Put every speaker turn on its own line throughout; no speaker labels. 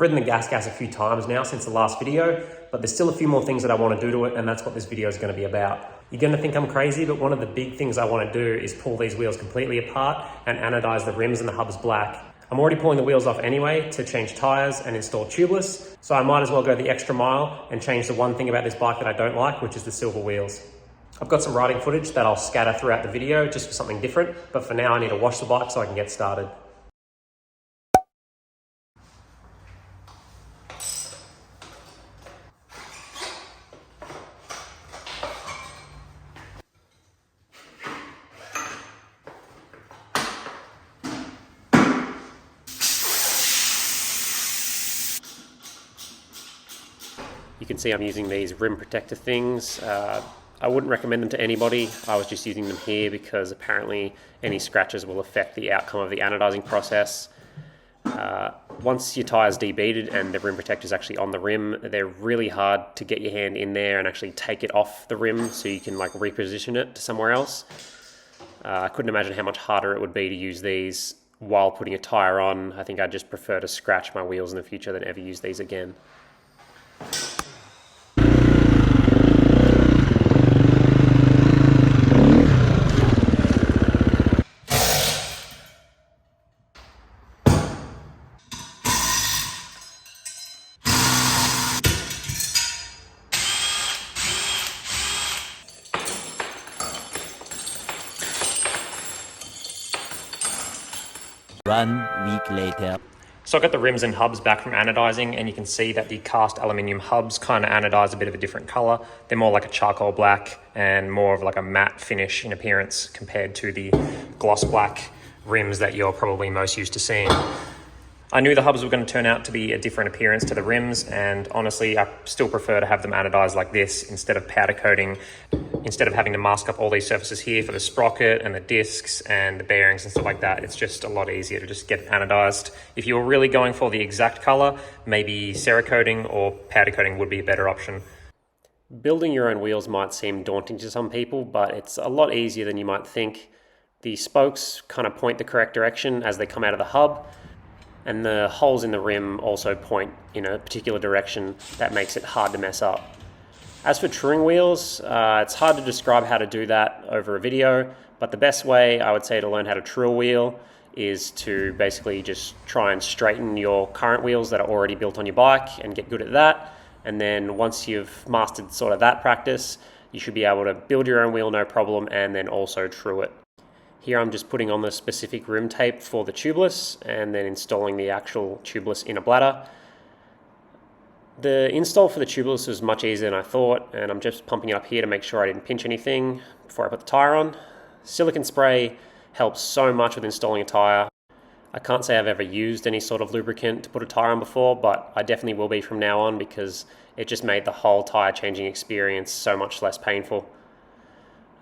ridden the GASGAS a few times now since the last video, but there's still a few more things that I want to do to it, and that's what this video is going to be about. You're going to think I'm crazy, but one of the big things I want to do is pull these wheels completely apart and anodize the rims and the hubs black. I'm already pulling the wheels off anyway to change tires and install tubeless, so I might as well go the extra mile and change the one thing about this bike that I don't like, which is the silver wheels. I've got some riding footage that I'll scatter throughout the video just for something different, but for now I need to wash the bike so I can get started. You can see I'm using these rim protector things. I wouldn't recommend them to anybody. I was just using them here because apparently any scratches will affect the outcome of the anodizing process. Once your tire's debeaded and the rim protector is actually on the rim, they're really hard to get your hand in there and actually take it off the rim so you can like reposition it to somewhere else. I couldn't imagine how much harder it would be to use these while putting a tire on. I think I'd just prefer to scratch my wheels in the future than ever use these again.
One week later.
So I got the rims and hubs back from anodizing, and you can see that the cast aluminium hubs kind of anodize a bit of a different color. They're more like a charcoal black and more of like a matte finish in appearance compared to the gloss black rims that you're probably most used to seeing. I knew the hubs were going to turn out to be a different appearance to the rims, and honestly I still prefer to have them anodized like this instead of powder coating, instead of having to mask up all these surfaces here for the sprocket and the discs and the bearings and stuff like that. It's just a lot easier to just get it anodized. If you were really going for the exact color, maybe Cerakoting or powder coating would be a better option. Building your own wheels might seem daunting to some people, but it's a lot easier than you might think. The spokes kind of point the correct direction as they come out of the hub, and the holes in the rim also point in a particular direction that makes it hard to mess up. As for truing wheels, it's hard to describe how to do that over a video, but the best way I would say to learn how to true a wheel is to basically just try and straighten your current wheels that are already built on your bike and get good at that. And then once you've mastered sort of that practice, you should be able to build your own wheel no problem and then also true it. Here I'm just putting on the specific rim tape for the tubeless and then installing the actual tubeless inner bladder. The install for the tubeless was much easier than I thought, and I'm just pumping it up here to make sure I didn't pinch anything before I put the tire on. Silicone spray helps so much with installing a tire. I can't say I've ever used any sort of lubricant to put a tire on before, but I definitely will be from now on because it just made the whole tire changing experience so much less painful.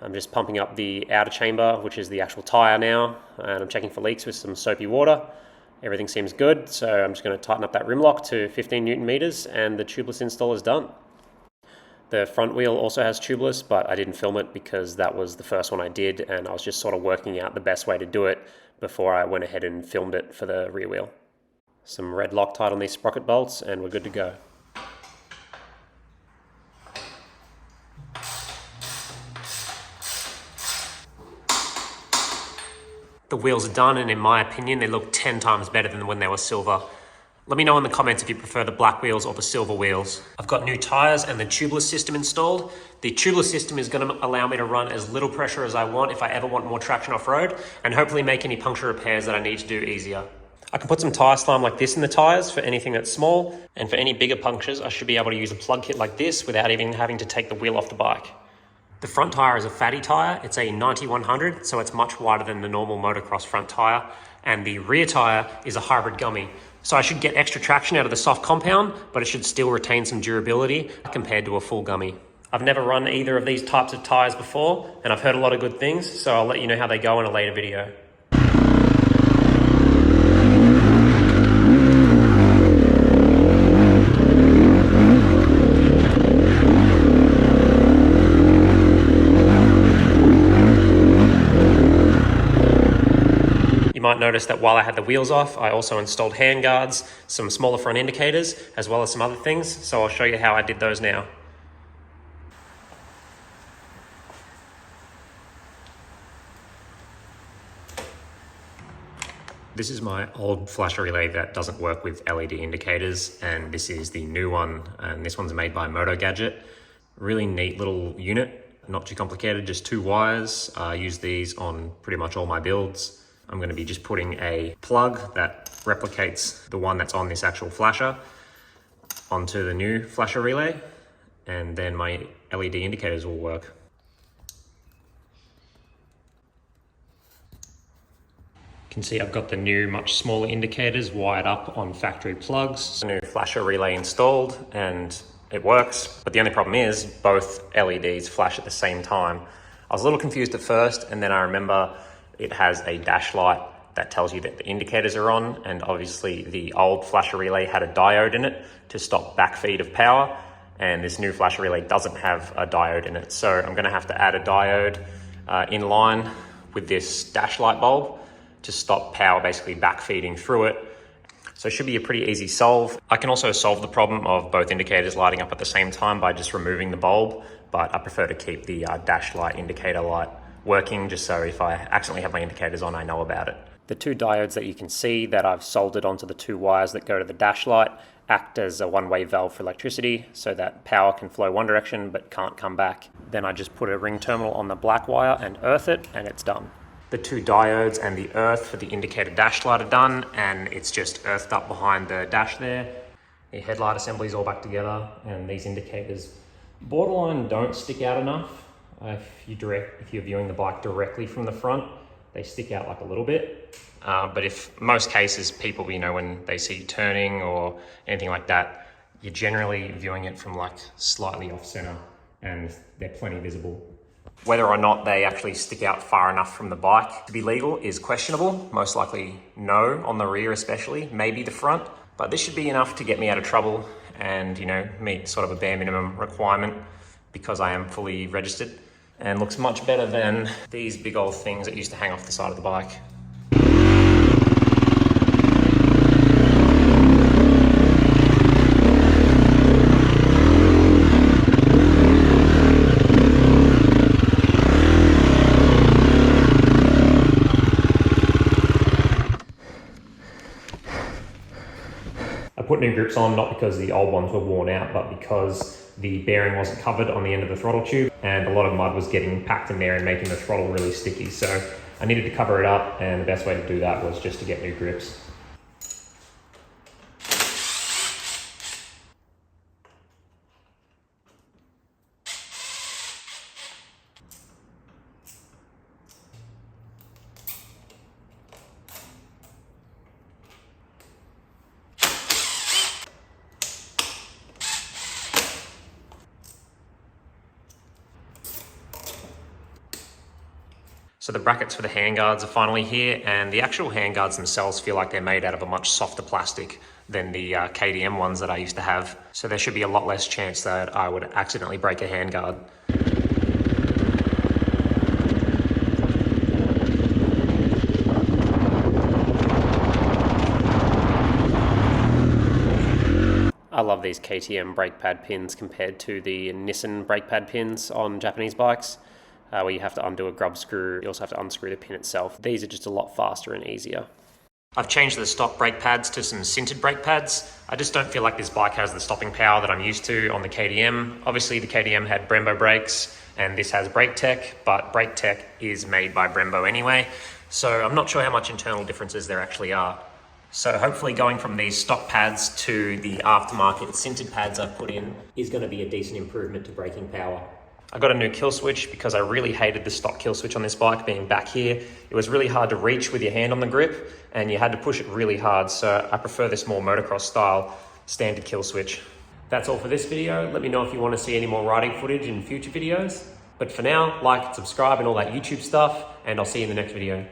I'm just pumping up the outer chamber, which is the actual tire now, and I'm checking for leaks with some soapy water. Everything seems good, so I'm just going to tighten up that rim lock to 15 Newton meters, and the tubeless install is done. The front wheel also has tubeless, but I didn't film it because that was the first one I did, and I was just sort of working out the best way to do it before I went ahead and filmed it for the rear wheel. Some red Loctite on these sprocket bolts, and we're good to go. The wheels are done, and in my opinion they look 10 times better than when they were silver. Let me know in the comments if you prefer the black wheels or the silver wheels. I've got new tires and the tubeless system installed. The tubeless system is going to allow me to run as little pressure as I want if I ever want more traction off-road, and hopefully make any puncture repairs that I need to do easier. I can put some tire slime like this in the tires for anything that's small, and for any bigger punctures I should be able to use a plug kit like this without even having to take the wheel off the bike. The front tire is a fatty tire. It's a 90-100, so it's much wider than the normal motocross front tire. And the rear tire is a hybrid gummy. So I should get extra traction out of the soft compound, but it should still retain some durability compared to a full gummy. I've never run either of these types of tires before, and I've heard a lot of good things, so I'll let you know how they go in a later video. might notice that while I had the wheels off, I also installed handguards, some smaller front indicators, as well as some other things. So I'll show you how I did those now. This is my old flasher relay that doesn't work with LED indicators, and this is the new one, and this one's made by Moto Gadget. Really neat little unit, not too complicated, just 2 wires. I use these on pretty much all my builds. I'm going to be just putting a plug that replicates the one that's on this actual flasher onto the new flasher relay, and then my LED indicators will work. You can see I've got the new, much smaller indicators wired up on factory plugs. The new flasher relay installed and it works, but the only problem is both LEDs flash at the same time. I was a little confused at first, and then I remember it has a dash light that tells you that the indicators are on, and obviously the old flasher relay had a diode in it to stop backfeed of power, and this new flasher relay doesn't have a diode in it. So I'm gonna have to add a diode in line with this dash light bulb to stop power basically backfeeding through it. So it should be a pretty easy solve. I can also solve the problem of both indicators lighting up at the same time by just removing the bulb, but I prefer to keep the dash light indicator light working, just so if I accidentally have my indicators on, I know about it. The 2 diodes that you can see that I've soldered onto the 2 wires that go to the dash light act as a one-way valve for electricity so that power can flow one direction but can't come back. Then I just put a ring terminal on the black wire and earth it, and it's done. The 2 diodes and the earth for the indicator dash light are done, and it's just earthed up behind the dash there. The headlight assembly is all back together, and these indicators borderline don't stick out enough. If you're viewing the bike directly from the front, they stick out like a little bit. But if most cases people, when they see you turning or anything like that, you're generally viewing it from like slightly off center, and they're plenty visible. Whether or not they actually stick out far enough from the bike to be legal is questionable. Most likely no, on the rear especially, maybe the front. But this should be enough to get me out of trouble and, meet sort of a bare minimum requirement because I am fully registered, and looks much better than these big old things that used to hang off the side of the bike. I put new grips on not because the old ones were worn out, but because the bearing wasn't covered on the end of the throttle tube, and a lot of mud was getting packed in there and making the throttle really sticky. So I needed to cover it up, and the best way to do that was just to get new grips. So the brackets for the handguards are finally here, and the actual handguards themselves feel like they're made out of a much softer plastic than the KTM ones that I used to have. So there should be a lot less chance that I would accidentally break a handguard. I love these KTM brake pad pins compared to the Nissan brake pad pins on Japanese bikes. Where you have to undo a grub screw. You also have to unscrew the pin itself. These are just a lot faster and easier. I've changed the stock brake pads to some sintered brake pads. I just don't feel like this bike has the stopping power that I'm used to on the KTM. Obviously the KTM had Brembo brakes and this has Brake Tech, but Brake Tech is made by Brembo anyway. So I'm not sure how much internal differences there actually are. So hopefully going from these stock pads to the aftermarket sintered pads I've put in is going to be a decent improvement to braking power. I got a new kill switch because I really hated the stock kill switch on this bike being back here. It was really hard to reach with your hand on the grip and you had to push it really hard. So I prefer this more motocross style standard kill switch. That's all for this video. Let me know if you want to see any more riding footage in future videos. But for now, like and subscribe and all that YouTube stuff, and I'll see you in the next video.